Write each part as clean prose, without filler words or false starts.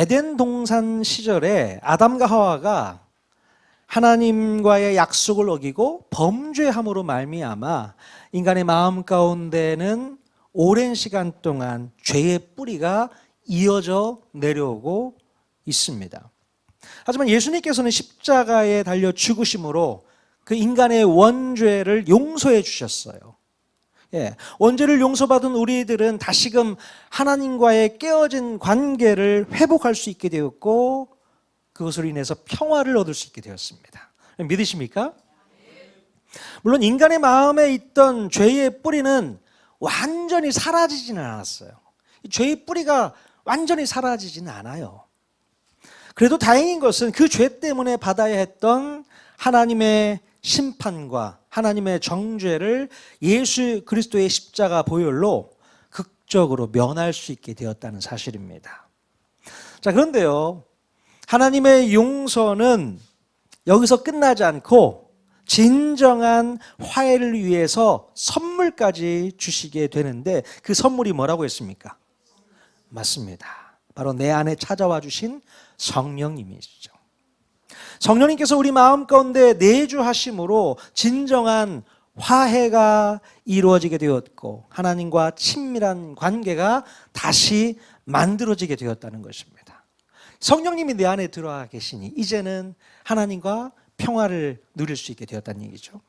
에덴 동산 시절에 아담과 하와가 하나님과의 약속을 어기고 범죄함으로 말미암아 인간의 마음 가운데는 오랜 시간 동안 죄의 뿌리가 이어져 내려오고 있습니다. 하지만 예수님께서는 십자가에 달려 죽으심으로 그 인간의 원죄를 용서해 주셨어요. 원죄를 용서받은 우리들은 다시금 하나님과의 깨어진 관계를 회복할 수 있게 되었고 그것으로 인해서 평화를 얻을 수 있게 되었습니다. 믿으십니까? 물론 인간의 마음에 있던 죄의 뿌리는 완전히 사라지지는 않았어요. 죄의 뿌리가 완전히 사라지지는 않아요. 그래도 다행인 것은 그 죄 때문에 받아야 했던 하나님의 심판과 하나님의 정죄를 예수 그리스도의 십자가 보혈로 극적으로 면할 수 있게 되었다는 사실입니다. 자, 그런데요, 하나님의 용서는 여기서 끝나지 않고 진정한 화해를 위해서 선물까지 주시게 되는데 그 선물이 뭐라고 했습니까? 맞습니다. 바로 내 안에 찾아와 주신 성령님이시죠. 성령님께서 우리 마음 가운데 내주하심으로 진정한 화해가 이루어지게 되었고 하나님과 친밀한 관계가 다시 만들어지게 되었다는 것입니다. 성령님이 내 안에 들어와 계시니 이제는 하나님과 평화를 누릴 수 있게 되었다는 얘기죠.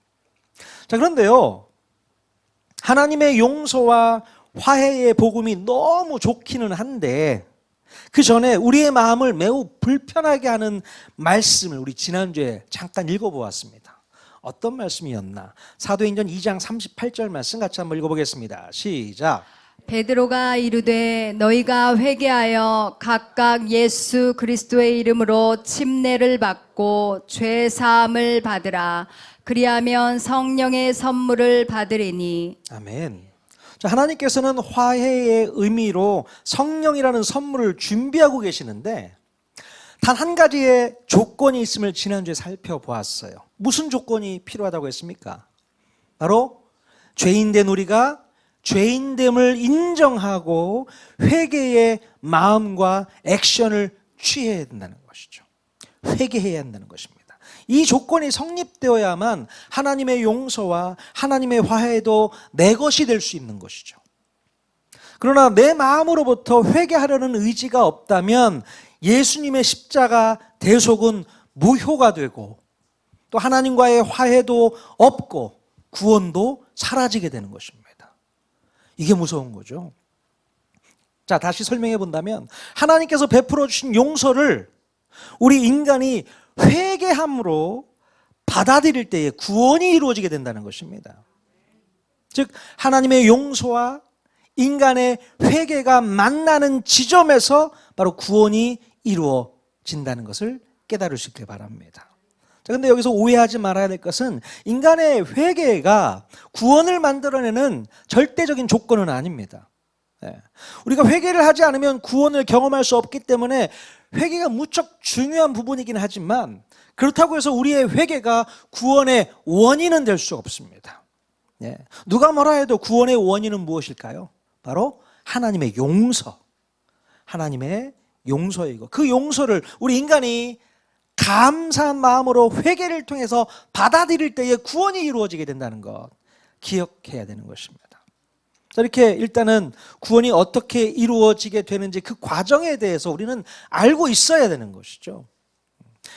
자, 그런데요, 하나님의 용서와 화해의 복음이 너무 좋기는 한데 그 전에 우리의 마음을 매우 불편하게 하는 말씀을 우리 지난주에 잠깐 읽어보았습니다. 어떤 말씀이었나? 사도행전 2장 38절 말씀 같이 한번 읽어보겠습니다. 시작. 베드로가 이르되 너희가 회개하여 각각 예수 그리스도의 이름으로 침례를 받고 죄 사함을 받으라. 그리하면 성령의 선물을 받으리니. 아멘. 자, 하나님께서는 화해의 의미로 성령이라는 선물을 준비하고 계시는데 단 한 가지의 조건이 있음을 지난주에 살펴보았어요. 무슨 조건이 필요하다고 했습니까? 바로 죄인된 우리가 죄인됨을 인정하고 회개의 마음과 액션을 취해야 된다는 것이죠. 회개해야 한다는 것입니다. 이 조건이 성립되어야만 하나님의 용서와 하나님의 화해도 내 것이 될 수 있는 것이죠. 그러나 내 마음으로부터 회개하려는 의지가 없다면 예수님의 십자가 대속은 무효가 되고 또 하나님과의 화해도 없고 구원도 사라지게 되는 것입니다. 이게 무서운 거죠. 자, 다시 설명해 본다면 하나님께서 베풀어 주신 용서를 우리 인간이 회개함으로 받아들일 때에 구원이 이루어지게 된다는 것입니다. 즉 하나님의 용서와 인간의 회개가 만나는 지점에서 바로 구원이 이루어진다는 것을 깨달을 수 있길 바랍니다. 자, 근데 여기서 오해하지 말아야 될 것은 인간의 회개가 구원을 만들어내는 절대적인 조건은 아닙니다. 우리가 회개를 하지 않으면 구원을 경험할 수 없기 때문에 회개가 무척 중요한 부분이긴 하지만 그렇다고 해서 우리의 회개가 구원의 원인은 될 수 없습니다. 누가 뭐라 해도 구원의 원인은 무엇일까요? 바로 하나님의 용서. 하나님의 용서이고 그 용서를 우리 인간이 감사한 마음으로 회개를 통해서 받아들일 때에 구원이 이루어지게 된다는 것 기억해야 되는 것입니다. 이렇게 일단은 구원이 어떻게 이루어지게 되는지 그 과정에 대해서 우리는 알고 있어야 되는 것이죠.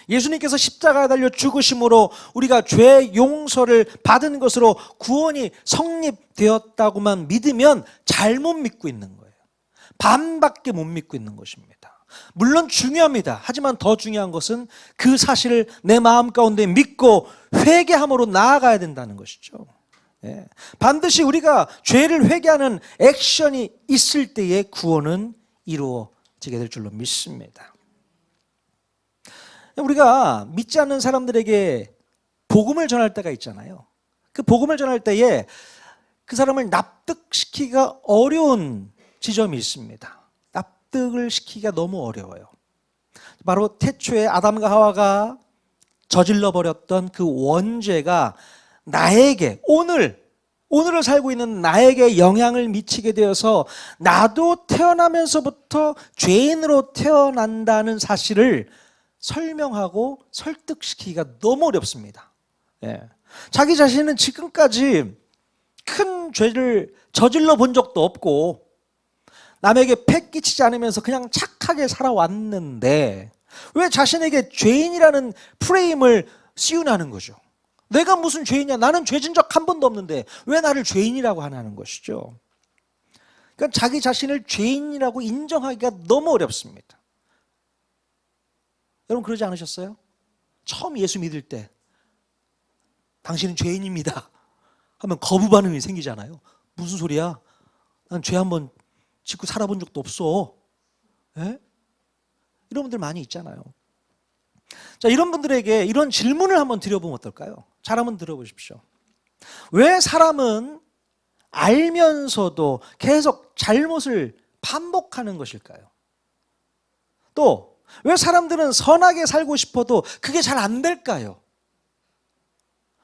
예수님께서 십자가에 달려 죽으심으로 우리가 죄 용서를 받은 것으로 구원이 성립되었다고만 믿으면 잘못 믿고 있는 거예요. 반밖에 못 믿고 있는 것입니다. 물론 중요합니다. 하지만 더 중요한 것은 그 사실을 내 마음 가운데 믿고 회개함으로 나아가야 된다는 것이죠. 반드시 우리가 죄를 회개하는 액션이 있을 때에 구원은 이루어지게 될 줄로 믿습니다. 우리가 믿지 않는 사람들에게 복음을 전할 때가 있잖아요. 그 복음을 전할 때에 그 사람을 납득시키기가 어려운 지점이 있습니다. 납득을 시키기가 너무 어려워요. 바로 태초에 아담과 하와가 저질러 버렸던 그 원죄가 나에게 오늘 오늘을 살고 있는 나에게 영향을 미치게 되어서 나도 태어나면서부터 죄인으로 태어난다는 사실을 설명하고 설득시키기가 너무 어렵습니다. 예. 자기 자신은 지금까지 큰 죄를 저질러 본 적도 없고 남에게 패 끼치지 않으면서 그냥 착하게 살아왔는데 왜 자신에게 죄인이라는 프레임을 씌우냐는 거죠. 내가 무슨 죄인이야? 나는 죄진 적 한 번도 없는데 왜 나를 죄인이라고 하냐는 것이죠. 그러니까 자기 자신을 죄인이라고 인정하기가 너무 어렵습니다. 여러분 그러지 않으셨어요? 처음 예수 믿을 때 당신은 죄인입니다 하면 거부 반응이 생기잖아요. 무슨 소리야? 난 죄 한 번 짓고 살아본 적도 없어. 예? 이런 분들 많이 있잖아요. 자, 이런 분들에게 이런 질문을 한번 드려보면 어떨까요? 잘 한번 들어보십시오. 왜 사람은 알면서도 계속 잘못을 반복하는 것일까요? 또 왜 사람들은 선하게 살고 싶어도 그게 잘 안 될까요?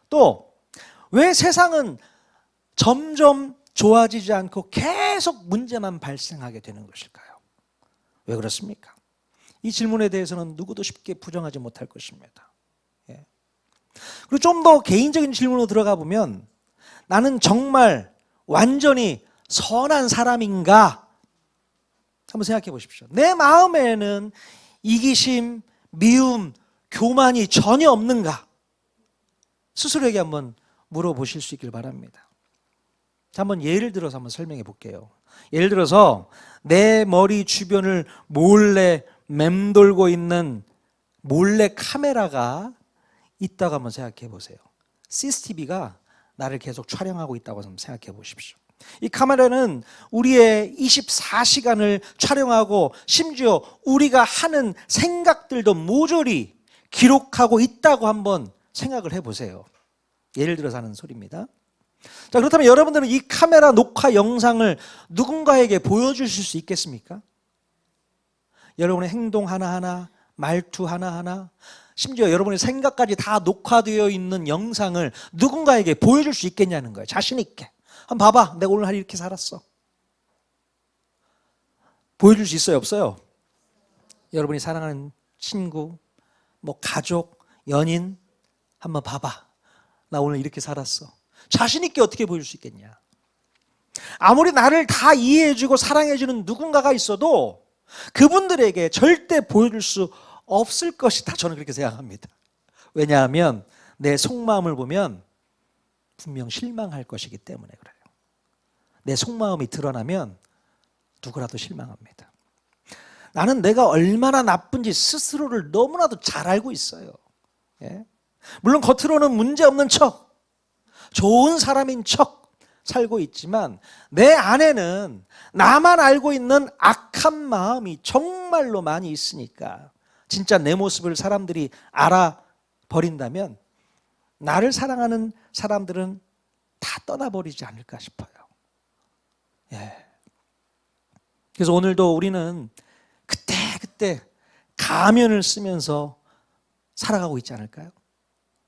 또 왜 세상은 점점 좋아지지 않고 계속 문제만 발생하게 되는 것일까요? 왜 그렇습니까? 이 질문에 대해서는 누구도 쉽게 부정하지 못할 것입니다. 예. 그리고 좀 더 개인적인 질문으로 들어가 보면 나는 정말 완전히 선한 사람인가? 한번 생각해 보십시오. 내 마음에는 이기심, 미움, 교만이 전혀 없는가? 스스로에게 한번 물어보실 수 있길 바랍니다. 자, 한번 예를 들어서 한번 설명해 볼게요. 예를 들어서 내 머리 주변을 몰래 맴돌고 있는 몰래 카메라가 있다고 한번 생각해 보세요. CCTV가 나를 계속 촬영하고 있다고 한번 생각해 보십시오. 이 카메라는 우리의 24시간을 촬영하고 심지어 우리가 하는 생각들도 모조리 기록하고 있다고 한번 생각을 해보세요. 예를 들어서 하는 소리입니다. 자, 그렇다면 여러분들은 이 카메라 녹화 영상을 누군가에게 보여주실 수 있겠습니까? 여러분의 행동 하나하나, 말투 하나하나, 심지어 여러분의 생각까지 다 녹화되어 있는 영상을 누군가에게 보여줄 수 있겠냐는 거예요. 자신 있게. 한번 봐봐. 내가 오늘 하루 이렇게 살았어. 보여줄 수 있어요? 없어요? 여러분이 사랑하는 친구, 뭐 가족, 연인 한번 봐봐. 나 오늘 이렇게 살았어. 자신 있게 어떻게 보여줄 수 있겠냐? 아무리 나를 다 이해해주고 사랑해주는 누군가가 있어도 그분들에게 절대 보여줄 수 없을 것이다. 저는 그렇게 생각합니다. 왜냐하면 내 속마음을 보면 분명 실망할 것이기 때문에 그래요. 내 속마음이 드러나면 누구라도 실망합니다. 나는 내가 얼마나 나쁜지 스스로를 너무나도 잘 알고 있어요. 예? 물론 겉으로는 문제없는 척, 좋은 사람인 척 살고 있지만 내 안에는 나만 알고 있는 악한 마음이 정말로 많이 있으니까 진짜 내 모습을 사람들이 알아버린다면 나를 사랑하는 사람들은 다 떠나버리지 않을까 싶어요. 예. 그래서 오늘도 우리는 그때 가면을 쓰면서 살아가고 있지 않을까요?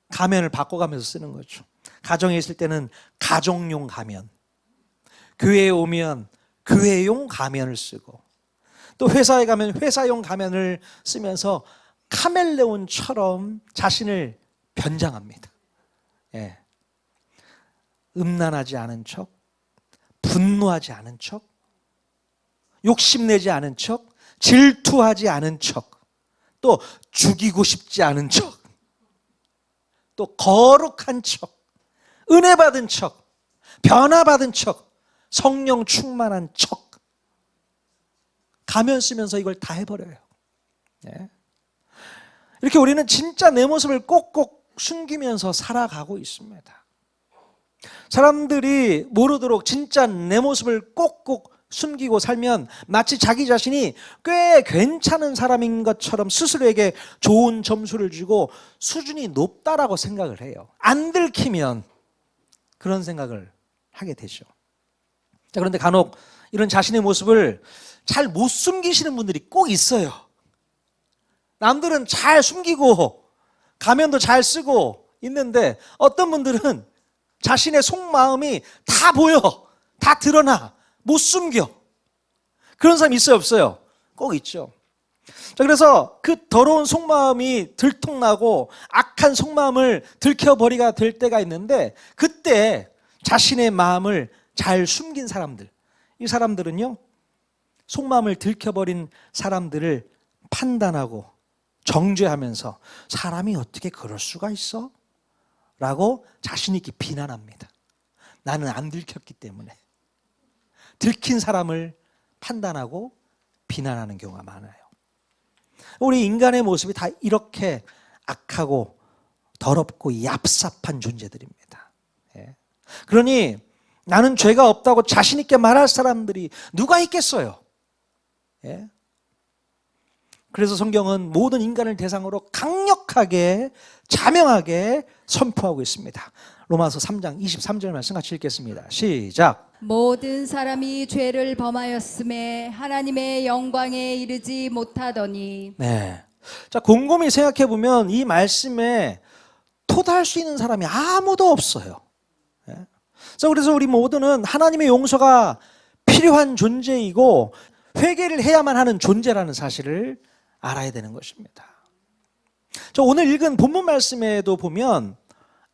가면을 바꿔가면서 쓰는 거죠. 가정에 있을 때는 가정용 가면, 교회에 오면 교회용 가면을 쓰고, 또 회사에 가면 회사용 가면을 쓰면서 카멜레온처럼 자신을 변장합니다. 예. 음란하지 않은 척, 분노하지 않은 척, 욕심내지 않은 척, 질투하지 않은 척, 또 죽이고 싶지 않은 척, 또 거룩한 척, 은혜 받은 척, 변화받은 척, 성령 충만한 척, 가면 쓰면서 이걸 다 해버려요. 예. 이렇게 우리는 진짜 내 모습을 꼭꼭 숨기면서 살아가고 있습니다. 사람들이 모르도록 진짜 내 모습을 꼭꼭 숨기고 살면 마치 자기 자신이 꽤 괜찮은 사람인 것처럼 스스로에게 좋은 점수를 주고 수준이 높다라고 생각을 해요. 안 들키면 그런 생각을 하게 되죠. 자, 그런데 간혹 이런 자신의 모습을 잘 못 숨기시는 분들이 꼭 있어요. 남들은 잘 숨기고 가면도 잘 쓰고 있는데 어떤 분들은 자신의 속마음이 다 보여, 다 드러나, 못 숨겨. 그런 사람이 있어요, 없어요? 꼭 있죠. 자, 그래서 그 더러운 속마음이 들통나고 악한 속마음을 들켜버리가 될 때가 있는데, 그때 자신의 마음을 잘 숨긴 사람들, 이 사람들은요, 속마음을 들켜버린 사람들을 판단하고 정죄하면서 사람이 어떻게 그럴 수가 있어? 라고 자신 있게 비난합니다. 나는 안 들켰기 때문에. 들킨 사람을 판단하고 비난하는 경우가 많아요. 우리 인간의 모습이 다 이렇게 악하고 더럽고 얍삽한 존재들입니다. 예. 그러니 나는 죄가 없다고 자신 있게 말할 사람들이 누가 있겠어요? 예. 그래서 성경은 모든 인간을 대상으로 강력하게 자명하게 선포하고 있습니다. 로마서 3장 23절 말씀 같이 읽겠습니다. 시작. 모든 사람이 죄를 범하였음에 하나님의 영광에 이르지 못하더니. 네. 자, 곰곰이 생각해 보면 이 말씀에 토달할 수 있는 사람이 아무도 없어요. 예. 그래서 우리 모두는 하나님의 용서가 필요한 존재이고 회개를 해야만 하는 존재라는 사실을 알아야 되는 것입니다. 오늘 읽은 본문 말씀에도 보면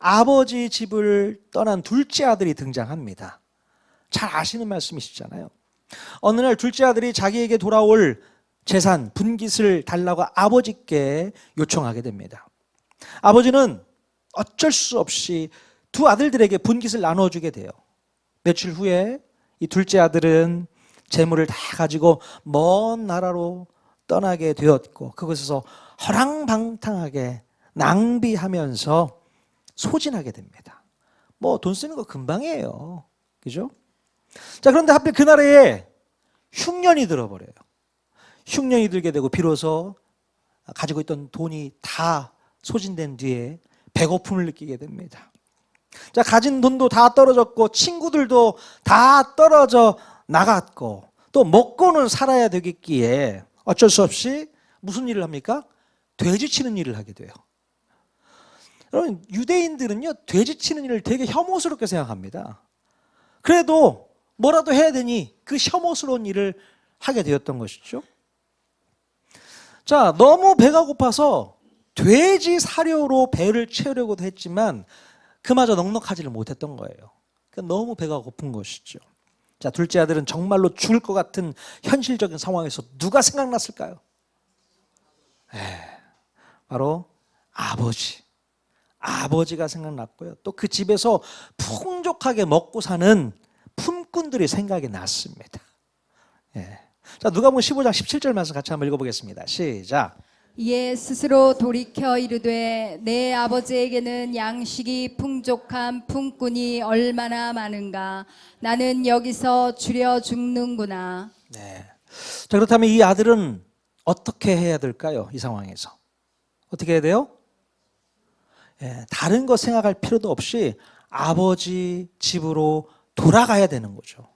아버지 집을 떠난 둘째 아들이 등장합니다. 잘 아시는 말씀이시잖아요. 어느 날 둘째 아들이 자기에게 돌아올 재산, 분깃을 달라고 아버지께 요청하게 됩니다. 아버지는 어쩔 수 없이 두 아들들에게 분깃을 나눠주게 돼요. 며칠 후에 이 둘째 아들은 재물을 다 가지고 먼 나라로 떠나게 되었고 그곳에서 허랑방탕하게 낭비하면서 소진하게 됩니다. 뭐 돈 쓰는 거 금방이에요. 그죠? 자, 그런데 하필 그날에 흉년이 들어버려요. 흉년이 들게 되고 비로소 가지고 있던 돈이 다 소진된 뒤에 배고픔을 느끼게 됩니다. 자, 가진 돈도 다 떨어졌고 친구들도 다 떨어져 나갔고 또 먹고는 살아야 되겠기에 어쩔 수 없이 무슨 일을 합니까? 돼지 치는 일을 하게 돼요. 여러분, 유대인들은요, 돼지 치는 일을 되게 혐오스럽게 생각합니다. 그래도 뭐라도 해야 되니 그 혐오스러운 일을 하게 되었던 것이죠. 자, 너무 배가 고파서 돼지 사료로 배를 채우려고도 했지만 그마저 넉넉하지를 못했던 거예요. 너무 배가 고픈 것이죠. 자, 둘째 아들은 정말로 죽을 것 같은 현실적인 상황에서 누가 생각났을까요? 바로 아버지가 생각났고요. 또 그 집에서 풍족하게 먹고 사는 품꾼들이 생각이 났습니다. 자, 누가복음 15장 17절 말씀 같이 한번 읽어보겠습니다. 시작. 이에 스스로 돌이켜 이르되 내 아버지에게는 양식이 풍족한 품꾼이 얼마나 많은가. 나는 여기서 줄여 죽는구나. 네. 자, 그렇다면 이 아들은 어떻게 해야 될까요? 이 상황에서 어떻게 해야 돼요? 다른 것 생각할 필요도 없이 아버지 집으로 돌아가야 되는 거죠.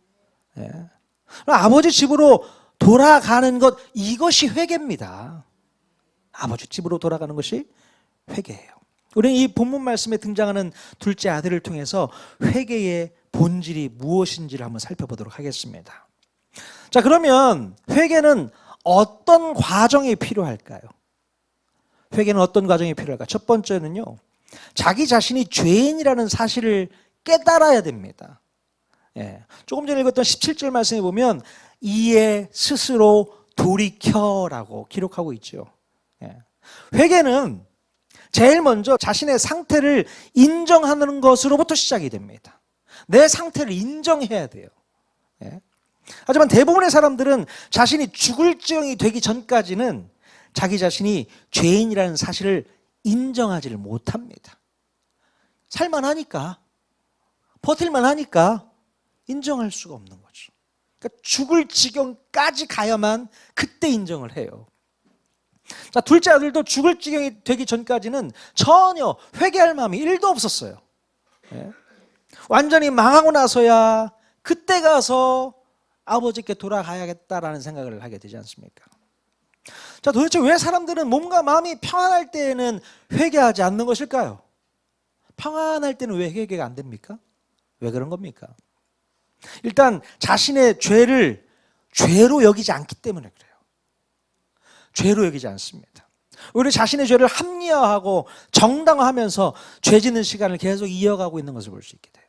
아버지 집으로 돌아가는 것, 이것이 회개입니다. 아버지 집으로 돌아가는 것이 회개예요. 우리는 이 본문 말씀에 등장하는 둘째 아들을 통해서 회개의 본질이 무엇인지를 한번 살펴보도록 하겠습니다. 자, 그러면 회개는 어떤 과정이 필요할까요? 회개는 어떤 과정이 필요할까? 첫 번째는요, 자기 자신이 죄인이라는 사실을 깨달아야 됩니다. 조금 전에 읽었던 17절 말씀에 보면 이에 스스로 돌이켜라고 기록하고 있죠. 회개는 제일 먼저 자신의 상태를 인정하는 것으로부터 시작이 됩니다. 내 상태를 인정해야 돼요. 하지만 대부분의 사람들은 자신이 죽을 지경이 되기 전까지는 자기 자신이 죄인이라는 사실을 인정하지를 못합니다. 살만하니까, 버틸만하니까 인정할 수가 없는 거죠. 그러니까 죽을 지경까지 가야만 그때 인정을 해요. 자, 둘째 아들도 죽을 지경이 되기 전까지는 전혀 회개할 마음이 1도 없었어요. 완전히 망하고 나서야 그때 가서 아버지께 돌아가야겠다라는 생각을 하게 되지 않습니까? 자, 도대체 왜 사람들은 몸과 마음이 평안할 때에는 회개하지 않는 것일까요? 평안할 때는 왜 회개가 안 됩니까? 왜 그런 겁니까? 일단 자신의 죄를 죄로 여기지 않기 때문에 그래요. 죄로 여기지 않습니다. 오히려 자신의 죄를 합리화하고 정당화하면서 죄 짓는 시간을 계속 이어가고 있는 것을 볼 수 있게 돼요.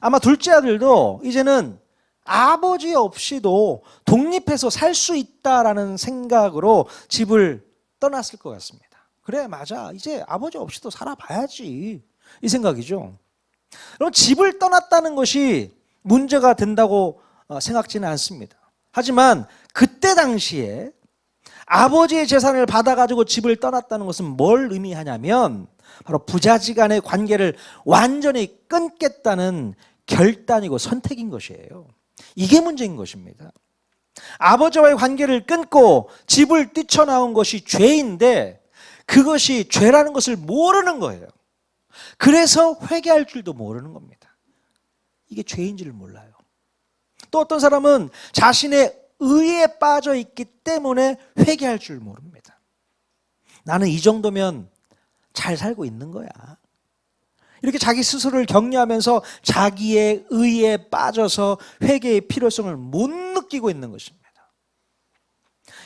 아마 둘째 아들도 이제는 아버지 없이도 독립해서 살 수 있다라는 생각으로 집을 떠났을 것 같습니다. 그래, 맞아. 이제 아버지 없이도 살아봐야지. 이 생각이죠. 그럼 집을 떠났다는 것이 문제가 된다고 생각지는 않습니다. 하지만 그때 당시에 아버지의 재산을 받아가지고 집을 떠났다는 것은 뭘 의미하냐면 바로 부자지간의 관계를 완전히 끊겠다는 결단이고 선택인 것이에요. 이게 문제인 것입니다. 아버지와의 관계를 끊고 집을 뛰쳐나온 것이 죄인데 그것이 죄라는 것을 모르는 거예요. 그래서 회개할 줄도 모르는 겁니다. 이게 죄인지를 몰라요. 또 어떤 사람은 자신의 의에 빠져 있기 때문에 회개할 줄 모릅니다. 나는 이 정도면 잘 살고 있는 거야. 이렇게 자기 스스로를 격려하면서 자기의 의에 빠져서 회개의 필요성을 못 느끼고 있는 것입니다.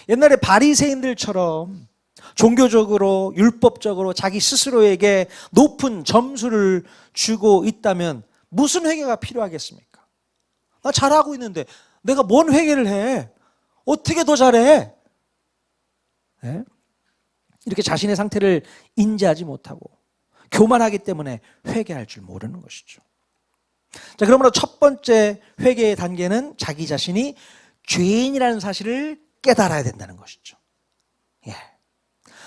옛날에 바리새인들처럼 종교적으로 율법적으로 자기 스스로에게 높은 점수를 주고 있다면 무슨 회개가 필요하겠습니까? 나 잘하고 있는데 내가 뭔 회개를 해? 어떻게 더 잘해? 네? 이렇게 자신의 상태를 인지하지 못하고 교만하기 때문에 회개할 줄 모르는 것이죠. 자, 그러므로 첫 번째 회개의 단계는 자기 자신이 죄인이라는 사실을 깨달아야 된다는 것이죠. 예.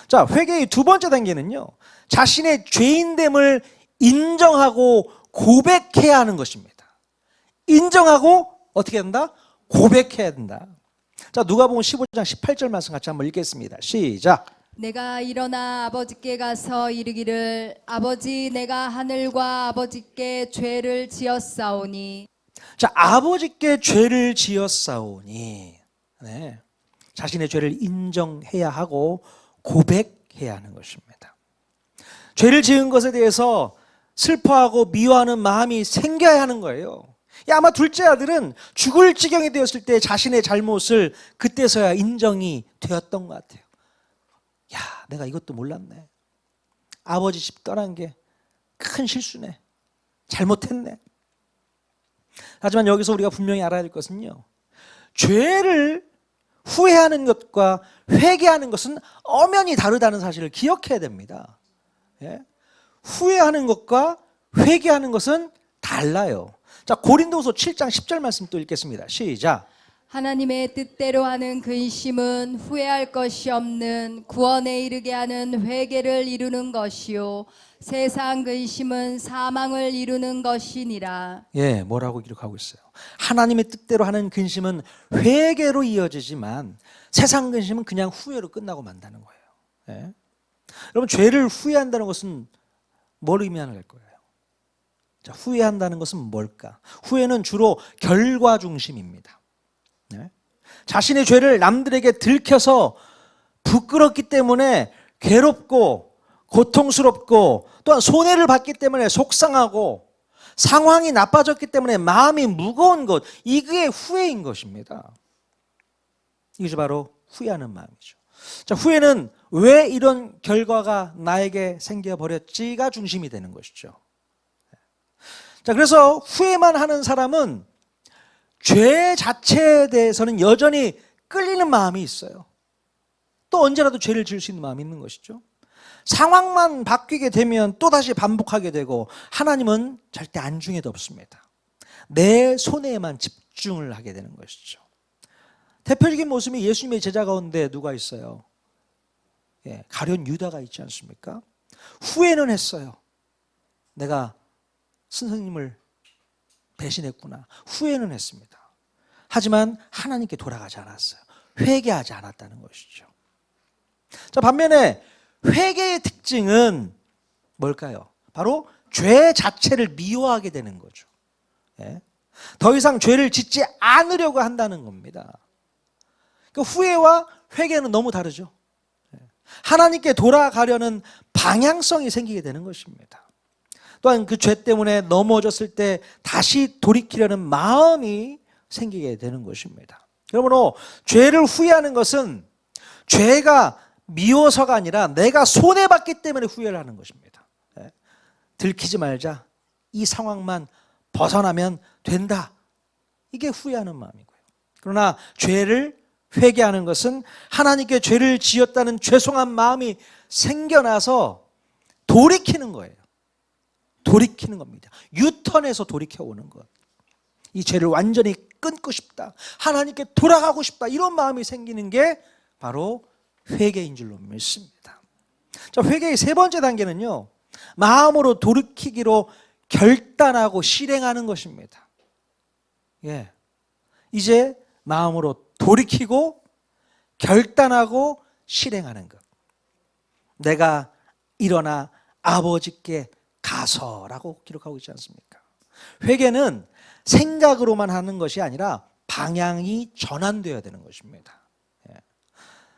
자, 회개의 두 번째 단계는요, 자신의 죄인됨을 인정하고 고백해야 하는 것입니다. 인정하고 어떻게 한다? 고백해야 된다. 자, 누가복음 15장 18절 말씀 같이 한번 읽겠습니다. 시작. 내가 일어나 아버지께 가서 이르기를 아버지 내가 하늘과 아버지께 죄를 지었사오니. 자, 아버지께 죄를 지었사오니. 네. 자신의 죄를 인정해야 하고 고백해야 하는 것입니다. 죄를 지은 것에 대해서 슬퍼하고 미워하는 마음이 생겨야 하는 거예요. 아마 둘째 아들은 죽을 지경이 되었을 때 자신의 잘못을 그때서야 인정이 되었던 것 같아요. 야, 내가 이것도 몰랐네. 아버지 집 떠난 게 큰 실수네. 잘못했네. 하지만 여기서 우리가 분명히 알아야 할 것은요, 죄를 후회하는 것과 회개하는 것은 엄연히 다르다는 사실을 기억해야 됩니다. 예? 후회하는 것과 회개하는 것은 달라요. 자, 고린도후서 7장 10절 말씀 또 읽겠습니다. 시작. 하나님의 뜻대로 하는 근심은 후회할 것이 없는 구원에 이르게 하는 회개를 이루는 것이요 세상 근심은 사망을 이루는 것이니라. 예, 뭐라고 기록하고 있어요? 하나님의 뜻대로 하는 근심은 회개로 이어지지만 세상 근심은 그냥 후회로 끝나고 만다는 거예요. 예? 여러분, 죄를 후회한다는 것은 뭘 의미하는 거예요? 자, 후회한다는 것은 뭘까? 후회는 주로 결과 중심입니다. 네? 자신의 죄를 남들에게 들켜서 부끄럽기 때문에 괴롭고 고통스럽고 또한 손해를 받기 때문에 속상하고 상황이 나빠졌기 때문에 마음이 무거운 것, 이게 후회인 것입니다. 이것이 바로 후회하는 마음이죠. 자, 후회는 왜 이런 결과가 나에게 생겨버렸지가 중심이 되는 것이죠. 자, 그래서 후회만 하는 사람은 죄 자체에 대해서는 여전히 끌리는 마음이 있어요. 또 언제라도 죄를 지을 수 있는 마음이 있는 것이죠. 상황만 바뀌게 되면 또다시 반복하게 되고 하나님은 절대 안중에도 없습니다. 내 손해에만 집중을 하게 되는 것이죠. 대표적인 모습이 예수님의 제자 가운데 누가 있어요? 예, 가룟 유다가 있지 않습니까? 후회는 했어요. 내가 선생님을 배신했구나. 후회는 했습니다. 하지만 하나님께 돌아가지 않았어요. 회개하지 않았다는 것이죠. 자, 반면에 회개의 특징은 뭘까요? 바로 죄 자체를 미워하게 되는 거죠. 예? 더 이상 죄를 짓지 않으려고 한다는 겁니다. 그러니까 후회와 회개는 너무 다르죠. 하나님께 돌아가려는 방향성이 생기게 되는 것입니다. 또한 그 죄 때문에 넘어졌을 때 다시 돌이키려는 마음이 생기게 되는 것입니다. 그러므로 죄를 후회하는 것은 죄가 미워서가 아니라 내가 손해봤기 때문에 후회를 하는 것입니다. 들키지 말자. 이 상황만 벗어나면 된다. 이게 후회하는 마음이고요. 그러나 죄를 회개하는 것은 하나님께 죄를 지었다는 죄송한 마음이 생겨나서 돌이키는 거예요. 돌이키는 겁니다. 유턴해서 돌이켜오는 것. 이 죄를 완전히 끊고 싶다. 하나님께 돌아가고 싶다. 이런 마음이 생기는 게 바로 회개인 줄로 믿습니다. 자, 회개의 세 번째 단계는요, 마음으로 돌이키기로 결단하고 실행하는 것입니다. 예. 이제 마음으로 돌이키고 결단하고 실행하는 것. 내가 일어나 아버지께 가서라고 기록하고 있지 않습니까? 회개는 생각으로만 하는 것이 아니라 방향이 전환되어야 되는 것입니다.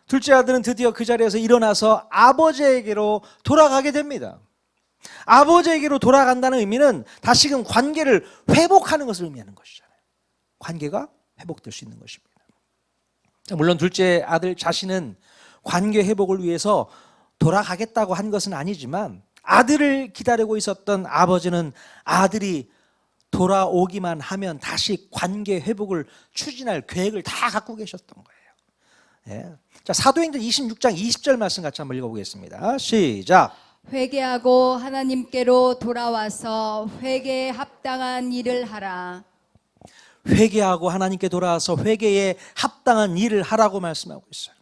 둘째 아들은 드디어 그 자리에서 일어나서 아버지에게로 돌아가게 됩니다. 아버지에게로 돌아간다는 의미는 다시금 관계를 회복하는 것을 의미하는 것이잖아요. 관계가 회복될 수 있는 것입니다. 물론 둘째 아들 자신은 관계 회복을 위해서 돌아가겠다고 한 것은 아니지만 아들을 기다리고 있었던 아버지는 아들이 돌아오기만 하면 다시 관계 회복을 추진할 계획을 다 갖고 계셨던 거예요. 예. 자, 사도행전 26장 20절 말씀 같이 한번 읽어보겠습니다. 시작. 회개하고 하나님께로 돌아와서 회개에 합당한 일을 하라. 회개하고 하나님께 돌아와서 회개에 합당한 일을 하라고 말씀하고 있어요.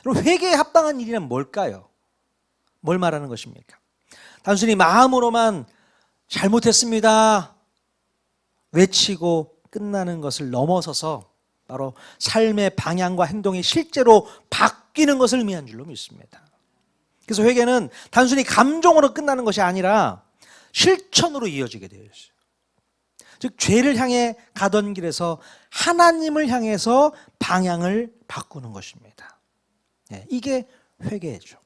그럼 회개에 합당한 일이란 뭘까요? 뭘 말하는 것입니까? 단순히 마음으로만 잘못했습니다 외치고 끝나는 것을 넘어서서 바로 삶의 방향과 행동이 실제로 바뀌는 것을 의미한 줄로 믿습니다. 그래서 회개는 단순히 감정으로 끝나는 것이 아니라 실천으로 이어지게 되어 있어요. 즉 죄를 향해 가던 길에서 하나님을 향해서 방향을 바꾸는 것입니다. 이게 회개죠.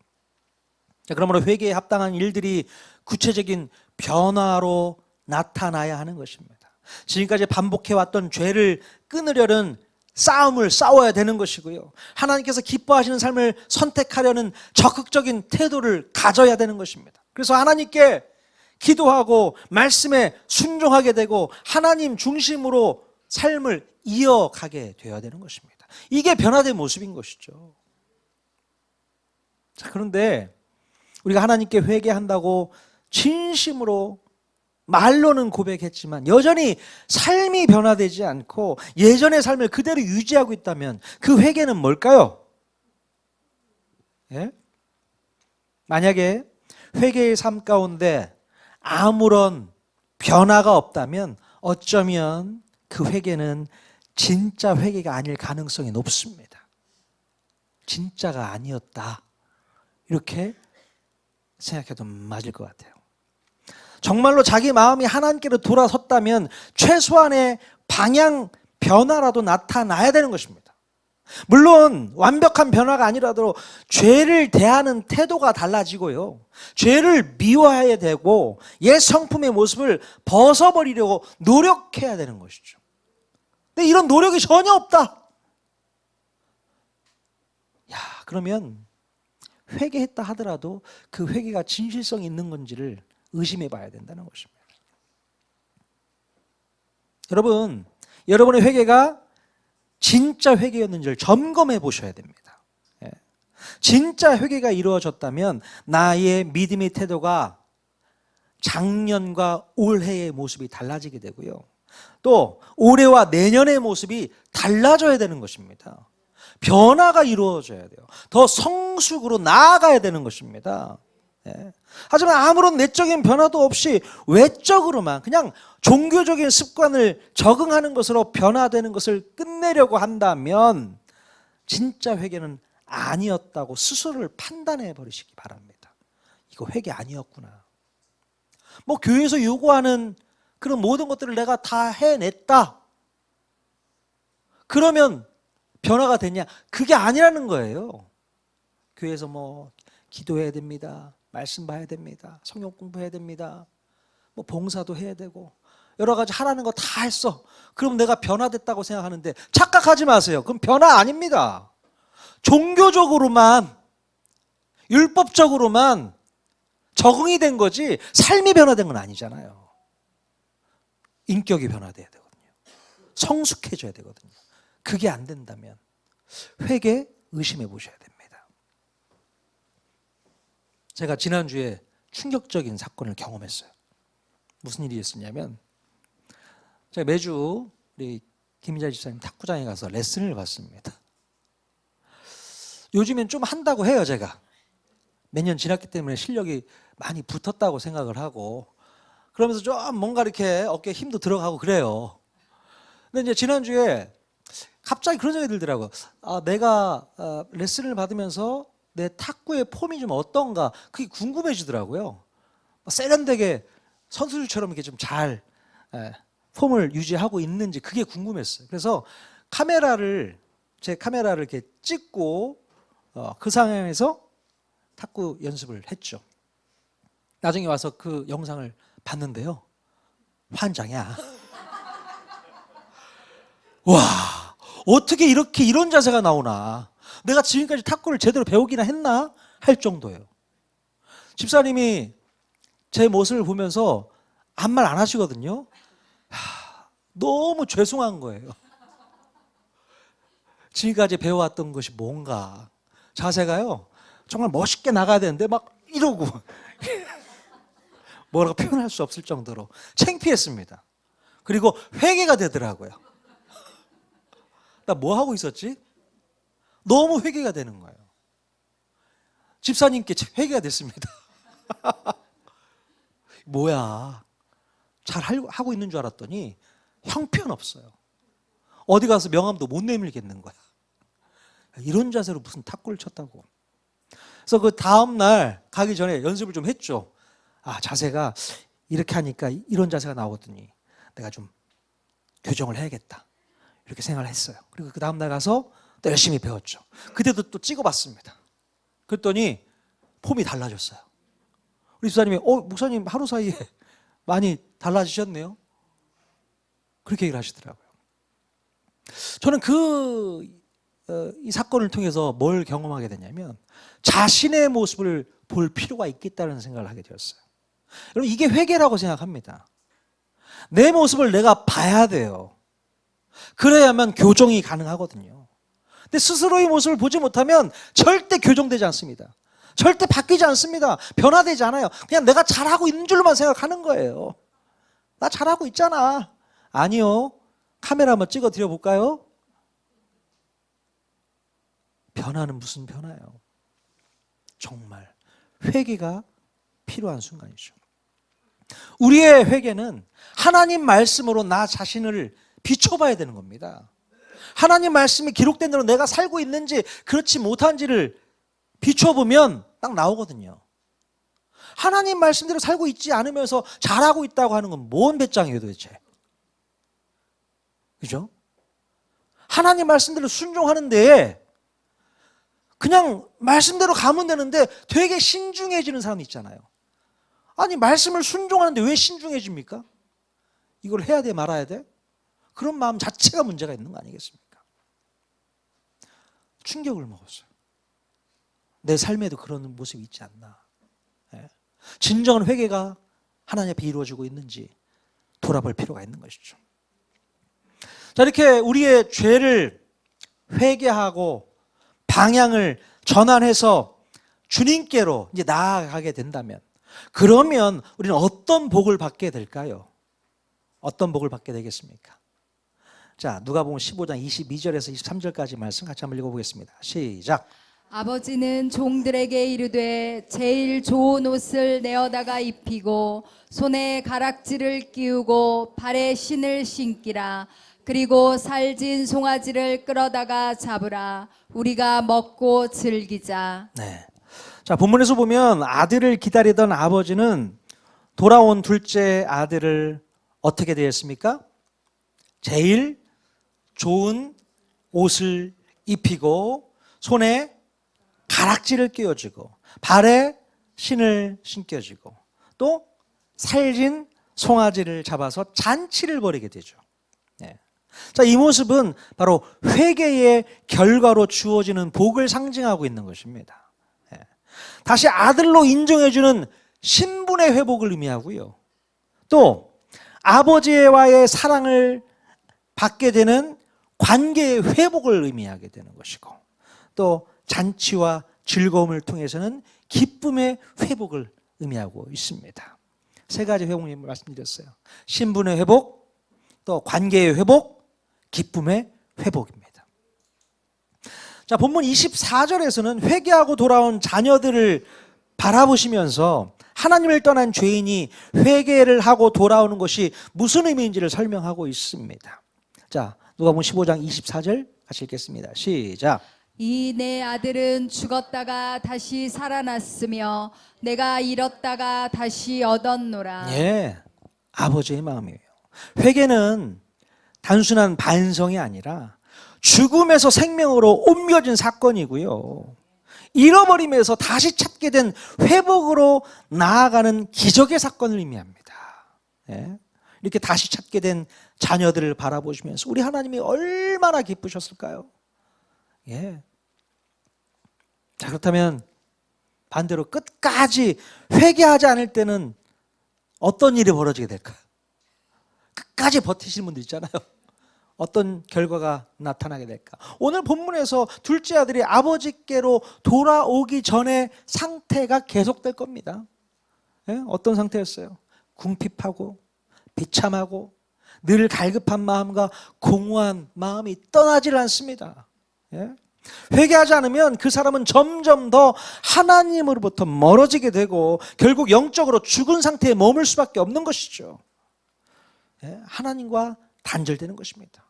그러므로 회개에 합당한 일들이 구체적인 변화로 나타나야 하는 것입니다. 지금까지 반복해왔던 죄를 끊으려는 싸움을 싸워야 되는 것이고요. 하나님께서 기뻐하시는 삶을 선택하려는 적극적인 태도를 가져야 되는 것입니다. 그래서 하나님께 기도하고 말씀에 순종하게 되고 하나님 중심으로 삶을 이어가게 되어야 되는 것입니다. 이게 변화된 모습인 것이죠. 자, 그런데 우리가 하나님께 회개한다고 진심으로 말로는 고백했지만 여전히 삶이 변화되지 않고 예전의 삶을 그대로 유지하고 있다면 그 회개는 뭘까요? 예? 만약에 회개의 삶 가운데 아무런 변화가 없다면 어쩌면 그 회개는 진짜 회개가 아닐 가능성이 높습니다. 진짜가 아니었다. 이렇게 생각해도 맞을 것 같아요. 정말로 자기 마음이 하나님께로 돌아섰다면 최소한의 방향 변화라도 나타나야 되는 것입니다. 물론 완벽한 변화가 아니라도 죄를 대하는 태도가 달라지고요. 죄를 미워해야 되고 옛 성품의 모습을 벗어버리려고 노력해야 되는 것이죠. 근데 이런 노력이 전혀 없다. 그러면 회개했다 하더라도 그 회개가 진실성이 있는 건지를 의심해 봐야 된다는 것입니다. 여러분, 여러분의 회개가 진짜 회개였는지를 점검해 보셔야 됩니다. 진짜 회개가 이루어졌다면 나의 믿음의 태도가 작년과 올해의 모습이 달라지게 되고요. 또 올해와 내년의 모습이 달라져야 되는 것입니다. 변화가 이루어져야 돼요. 더 성숙으로 나아가야 되는 것입니다. 하지만 아무런 내적인 변화도 없이 외적으로만 그냥 종교적인 습관을 적응하는 것으로 변화되는 것을 끝내려고 한다면 진짜 회개는 아니었다고 스스로를 판단해 버리시기 바랍니다. 이거 회개 아니었구나. 뭐 교회에서 요구하는 그런 모든 것들을 내가 다 해냈다. 그러면 변화가 됐냐? 그게 아니라는 거예요. 교회에서 뭐 기도해야 됩니다. 말씀 봐야 됩니다. 성경 공부해야 됩니다. 뭐 봉사도 해야 되고 여러 가지 하라는 거 다 했어. 그럼 내가 변화됐다고 생각하는데 착각하지 마세요. 그럼 변화 아닙니다. 종교적으로만 율법적으로만 적응이 된 거지 삶이 변화된 건 아니잖아요. 인격이 변화돼야 되거든요. 성숙해져야 되거든요. 그게 안 된다면 회개 의심해 보셔야 됩니다. 제가 지난주에 충격적인 사건을 경험했어요. 무슨 일이 있었냐면 제가 매주 우리 김희자 집사님 탁구장에 가서 레슨을 받습니다. 요즘엔 좀 한다고 해요. 제가 몇 년 지났기 때문에 실력이 많이 붙었다고 생각을 하고 그러면서 좀 뭔가 이렇게 어깨에 힘도 들어가고 그래요. 근데 이제 지난주에 갑자기 그런 생각이 들더라고요. 내가 레슨을 받으면서 내 탁구의 폼이 좀 어떤가 그게 궁금해지더라고요. 세련되게 선수들처럼 이렇게 좀 잘 폼을 유지하고 있는지 그게 궁금했어요. 그래서 제 카메라를 이렇게 찍고 그 상황에서 탁구 연습을 했죠. 나중에 와서 그 영상을 봤는데요. 환장이야. 와, 어떻게 이렇게 이런 자세가 나오나. 내가 지금까지 탁구를 제대로 배우기나 했나? 할 정도예요. 집사님이 제 모습을 보면서 아무 말 안 하시거든요. 너무 죄송한 거예요. 지금까지 배워왔던 것이 뭔가. 자세가요, 정말 멋있게 나가야 되는데 막 이러고 뭐라고 표현할 수 없을 정도로 창피했습니다. 그리고 회개가 되더라고요. 나 뭐 하고 있었지? 너무 회개가 되는 거예요. 집사님께 회개가 됐습니다. 뭐야, 잘 하고 있는 줄 알았더니 형편없어요. 어디 가서 명함도 못 내밀겠는 거야. 이런 자세로 무슨 탁구를 쳤다고. 그래서 그 다음날 가기 전에 연습을 좀 했죠. 자세가 이렇게 하니까 이런 자세가 나오더니 내가 좀 교정을 해야겠다. 이렇게 생각을 했어요. 그리고 그 다음날 가서 또 열심히 배웠죠. 그때도 또 찍어봤습니다. 그랬더니 폼이 달라졌어요. 우리 집사님이 목사님 하루 사이에 많이 달라지셨네요. 그렇게 얘기를 하시더라고요. 저는 이 사건을 통해서 뭘 경험하게 됐냐면 자신의 모습을 볼 필요가 있겠다는 생각을 하게 되었어요. 여러분, 이게 회개라고 생각합니다. 내 모습을 내가 봐야 돼요. 그래야만 교정이 가능하거든요. 근데 스스로의 모습을 보지 못하면 절대 교정되지 않습니다. 절대 바뀌지 않습니다. 변화되지 않아요. 그냥 내가 잘하고 있는 줄로만 생각하는 거예요. 나 잘하고 있잖아. 아니요. 카메라 한번 찍어 드려 볼까요? 변화는 무슨 변화예요? 정말 회개가 필요한 순간이죠. 우리의 회개는 하나님 말씀으로 나 자신을 비춰봐야 되는 겁니다. 하나님 말씀이 기록된 대로 내가 살고 있는지 그렇지 못한지를 비춰보면 딱 나오거든요. 하나님 말씀대로 살고 있지 않으면서 잘하고 있다고 하는 건 뭔 배짱이에요 도대체? 그죠? 하나님 말씀대로 순종하는데 그냥 말씀대로 가면 되는데 되게 신중해지는 사람이 있잖아요. 아니, 말씀을 순종하는데 왜 신중해집니까? 이걸 해야 돼 말아야 돼? 그런 마음 자체가 문제가 있는 거 아니겠습니까? 충격을 먹었어요. 내 삶에도 그런 모습이 있지 않나. 진정한 회개가 하나님 앞에 이루어지고 있는지 돌아볼 필요가 있는 것이죠. 자, 이렇게 우리의 죄를 회개하고 방향을 전환해서 주님께로 이제 나아가게 된다면, 그러면 우리는 어떤 복을 받게 될까요? 어떤 복을 받게 되겠습니까? 자, 누가복음 15장 22절에서 23절까지 말씀 같이 한번 읽어보겠습니다. 시작. 아버지는 종들에게 이르되 제일 좋은 옷을 내어다가 입히고 손에 가락지를 끼우고 발에 신을 신기라. 그리고 살진 송아지를 끌어다가 잡으라. 우리가 먹고 즐기자. 네. 자, 본문에서 보면 아들을 기다리던 아버지는 돌아온 둘째 아들을 어떻게 대했습니까? 제일 좋은 옷을 입히고 손에 가락지를 끼워주고 발에 신을 신겨주고 또 살진 송아지를 잡아서 잔치를 벌이게 되죠. 예. 자, 이 모습은 바로 회개의 결과로 주어지는 복을 상징하고 있는 것입니다. 예. 다시 아들로 인정해주는 신분의 회복을 의미하고요. 또 아버지와의 사랑을 받게 되는 관계의 회복을 의미하게 되는 것이고, 또 잔치와 즐거움을 통해서는 기쁨의 회복을 의미하고 있습니다. 세 가지 회복을 말씀드렸어요. 신분의 회복, 또 관계의 회복, 기쁨의 회복입니다. 자, 본문 24절에서는 회개하고 돌아온 자녀들을 바라보시면서 하나님을 떠난 죄인이 회개를 하고 돌아오는 것이 무슨 의미인지를 설명하고 있습니다. 자, 누가복음 15장 24절 같이 읽겠습니다. 시작. 이 내 아들은 죽었다가 다시 살아났으며 내가 잃었다가 다시 얻었노라. 예, 아버지의 마음이에요. 회개는 단순한 반성이 아니라 죽음에서 생명으로 옮겨진 사건이고요. 잃어버림에서 다시 찾게 된 회복으로 나아가는 기적의 사건을 의미합니다. 예, 이렇게 다시 찾게 된 자녀들을 바라보시면서 우리 하나님이 얼마나 기쁘셨을까요? 예. 자, 그렇다면 반대로 끝까지 회개하지 않을 때는 어떤 일이 벌어지게 될까요? 끝까지 버티시는 분들 있잖아요. 어떤 결과가 나타나게 될까? 오늘 본문에서 둘째 아들이 아버지께로 돌아오기 전에 상태가 계속될 겁니다. 예? 어떤 상태였어요? 궁핍하고 비참하고 늘 갈급한 마음과 공허한 마음이 떠나질 않습니다. 예? 회개하지 않으면 그 사람은 점점 더 하나님으로부터 멀어지게 되고 결국 영적으로 죽은 상태에 머물 수밖에 없는 것이죠. 예? 하나님과 단절되는 것입니다.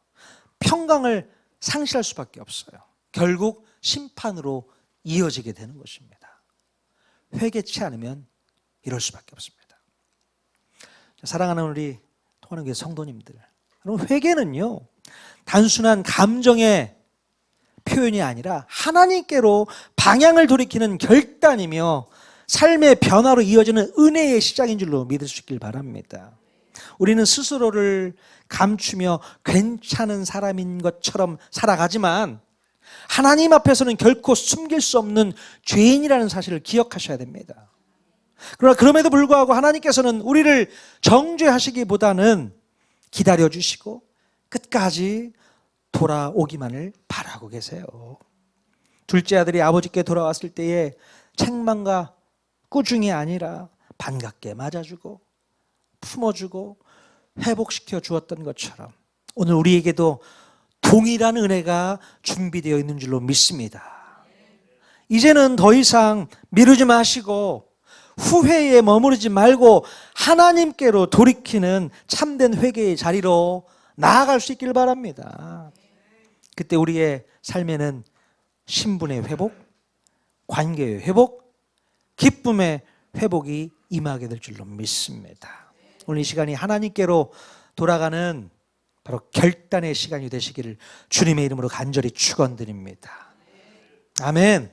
평강을 상실할 수밖에 없어요. 결국 심판으로 이어지게 되는 것입니다. 회개치 않으면 이럴 수밖에 없습니다. 사랑하는 우리 통하는 성도님들, 여러분, 회개는요 단순한 감정의 표현이 아니라 하나님께로 방향을 돌이키는 결단이며 삶의 변화로 이어지는 은혜의 시작인 줄로 믿을 수 있길 바랍니다. 우리는 스스로를 감추며 괜찮은 사람인 것처럼 살아가지만 하나님 앞에서는 결코 숨길 수 없는 죄인이라는 사실을 기억하셔야 됩니다. 그러나 그럼에도 불구하고 하나님께서는 우리를 정죄하시기보다는 기다려주시고 끝까지 돌아오기만을 바라고 계세요. 둘째 아들이 아버지께 돌아왔을 때에 책망과 꾸중이 아니라 반갑게 맞아주고 품어주고 회복시켜 주었던 것처럼 오늘 우리에게도 동일한 은혜가 준비되어 있는 줄로 믿습니다. 이제는 더 이상 미루지 마시고 후회에 머무르지 말고 하나님께로 돌이키는 참된 회개의 자리로 나아갈 수 있기를 바랍니다. 그때 우리의 삶에는 신분의 회복, 관계의 회복, 기쁨의 회복이 임하게 될 줄로 믿습니다. 오늘 이 시간이 하나님께로 돌아가는 바로 결단의 시간이 되시기를 주님의 이름으로 간절히 축원드립니다. 아멘.